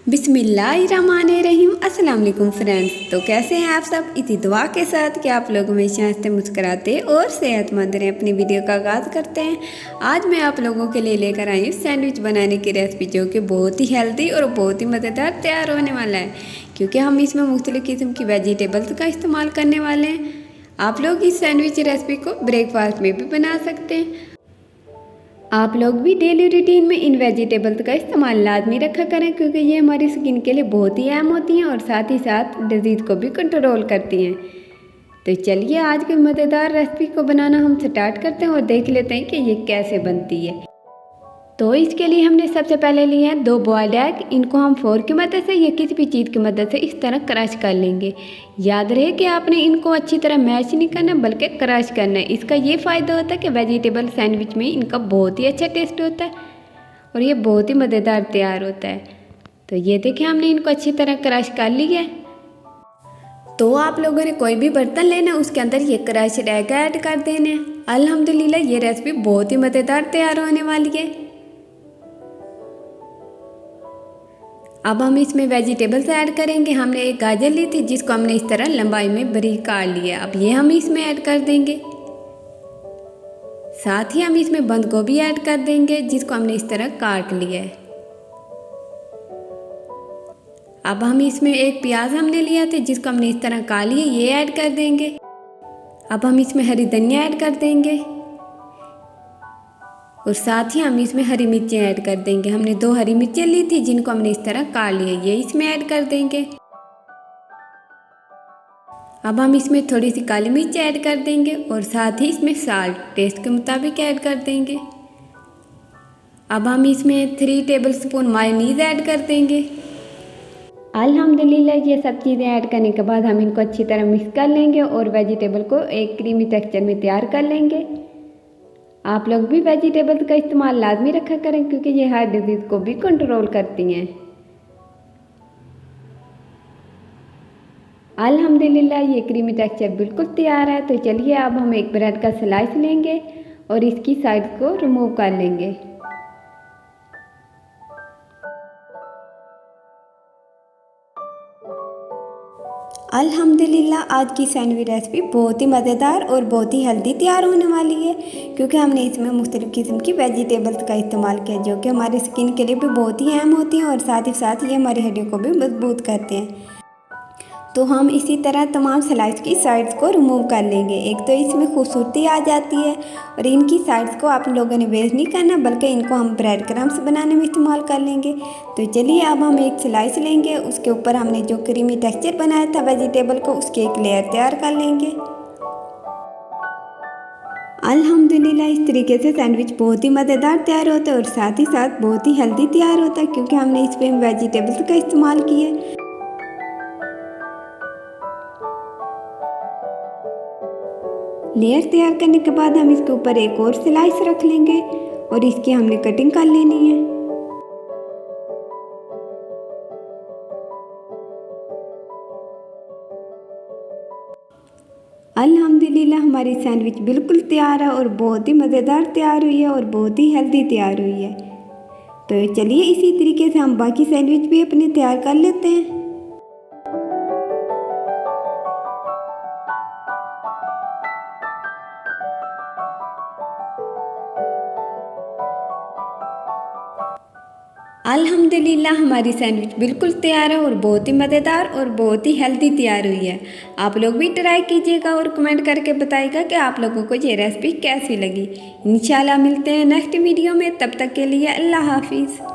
बिस्मिल्लाहिर्रहमानिर्रहीम। अस्सलाम वालेकुम फ्रेंड्स। तो कैसे हैं आप सब? इसी दुआ के साथ कि आप लोग हमेशा हंसते मुस्कुराते और सेहतमंद रहें। अपनी वीडियो का आगाज़ करते हैं। आज मैं आप लोगों के लिए लेकर आई हूँ सैंडविच बनाने की रेसिपी, जो कि बहुत ही हेल्दी और बहुत ही मज़ेदार तैयार होने वाला है, क्योंकि हम इसमें मुख्तलिफ़ किस्म की वेजिटेबल्स का इस्तेमाल करने वाले हैं। आप लोग इस सैंडविच रेसिपी को ब्रेकफास्ट में भी बना सकते हैं। आप लोग भी डेली रूटीन में इन वेजिटेबल्स का इस्तेमाल लाजमी रखा करें, क्योंकि ये हमारी स्किन के लिए बहुत ही अहम होती हैं और साथ ही साथ डिजीज़ को भी कंट्रोल करती हैं। तो चलिए आज की मज़ेदार रेसिपी को बनाना हम स्टार्ट करते हैं और देख लेते हैं कि ये कैसे बनती है। तो इसके लिए हमने सबसे पहले लिए हैं 2 बॉयल्ड एग। इनको हम फोर्क की मदद से या किसी भी चीज़ की मदद से इस तरह क्रश कर लेंगे। याद रहे कि आपने इनको अच्छी तरह मैश नहीं करना बल्कि क्रश करना है। इसका ये फ़ायदा होता है कि वेजिटेबल सैंडविच में इनका बहुत ही अच्छा टेस्ट होता है और ये बहुत ही मज़ेदार तैयार होता है। तो ये देखिए हमने इनको अच्छी तरह क्रश कर लिया है। तो आप लोगों ने कोई भी बर्तन लेना, उसके अंदर ये क्रश्ड एग ऐड कर देने। अल्हम्दुलिल्लाह ये रेसिपी बहुत ही मज़ेदार तैयार होने वाली है। अब हम इसमें वेजिटेबल्स ऐड करेंगे। हमने एक गाजर ली थी जिसको हमने इस तरह लंबाई में बारीक काट लिया। अब ये हम इसमें ऐड कर देंगे। साथ ही हम इसमें बंद गोभी ऐड कर देंगे जिसको हमने इस तरह काट लिया है। अब हम इसमें एक प्याज हमने लिया था जिसको हमने इस तरह काट लिया, ये ऐड कर देंगे। अब हम इसमें हरी धनिया ऐड कर देंगे और साथ ही हम इसमें हरी मिर्चें ऐड कर देंगे। हमने 2 हरी मिर्चें ली थी जिनको हमने इस तरह काट लिया, ये इसमें ऐड कर देंगे। अब हम इसमें थोड़ी सी काली मिर्च ऐड कर देंगे और साथ ही इसमें साल्ट टेस्ट के मुताबिक ऐड कर देंगे। अब हम इसमें 3 टेबलस्पून मायोनीज़ ऐड कर देंगे। अल्हम्दुलिल्लाह ये सब चीज़ें ऐड करने के बाद हम इनको अच्छी तरह मिक्स कर लेंगे और वेजिटेबल को एक क्रीमी टेक्सचर में तैयार कर लेंगे। आप लोग भी वेजिटेबल्स का इस्तेमाल लाजमी रखा करें, क्योंकि ये हार्ट डिजीज़ को भी कंट्रोल करती हैं। अल्हम्दुलिल्लाह ये क्रीमी टेक्सचर बिल्कुल तैयार है। तो चलिए अब हम एक ब्रेड का स्लाइस लेंगे और इसकी साइड को रिमूव कर लेंगे। अल्हम्दुलिल्लाह आज की सैंडविच रेसिपी बहुत ही मज़ेदार और बहुत ही हेल्दी तैयार होने वाली है, क्योंकि हमने इसमें मुख्तलिफ़ किस्म की वेजिटेबल्स का इस्तेमाल किया, जो कि हमारी स्किन के लिए भी बहुत ही अहम होती हैं और साथ ही साथ ये हमारी हड्डियों को भी मजबूत करते हैं। तो हम इसी तरह तमाम स्लाइस की साइड्स को रिमूव कर लेंगे। एक तो इसमें खूबसूरती आ जाती है और इनकी साइड्स को आप लोगों ने वेस्ट नहीं करना, बल्कि इनको हम ब्रेड क्रम्स बनाने में इस्तेमाल कर लेंगे। तो चलिए अब हम एक स्लाइस लेंगे, उसके ऊपर हमने जो क्रीमी टेक्सचर बनाया था वेजिटेबल को, उसकी एक लेयर तैयार कर लेंगे। अल्हम्दुलिल्लाह इस तरीके से सैंडविच बहुत ही मज़ेदार तैयार होता है और साथ ही साथ बहुत ही हेल्दी तैयार होता है, क्योंकि हमने इस पर वेजिटेबल्स का इस्तेमाल किया। लेयर तैयार करने के बाद हम इसके ऊपर एक और स्लाइस रख लेंगे और इसकी हमने कटिंग कर लेनी है। अल्हम्दुलिल्लाह हमारी सैंडविच बिल्कुल तैयार है और बहुत ही मज़ेदार तैयार हुई है और बहुत ही हेल्दी तैयार हुई है। तो चलिए इसी तरीके से हम बाकी सैंडविच भी अपने तैयार कर लेते हैं। अल्हम्दुलिल्लाह हमारी सैंडविच बिल्कुल तैयार है और बहुत ही मज़ेदार और बहुत ही हेल्दी तैयार हुई है। आप लोग भी ट्राई कीजिएगा और कमेंट करके बताइएगा कि आप लोगों को ये रेसिपी कैसी लगी। इंशाल्लाह मिलते हैं नेक्स्ट वीडियो में, तब तक के लिए अल्लाह हाफिज़।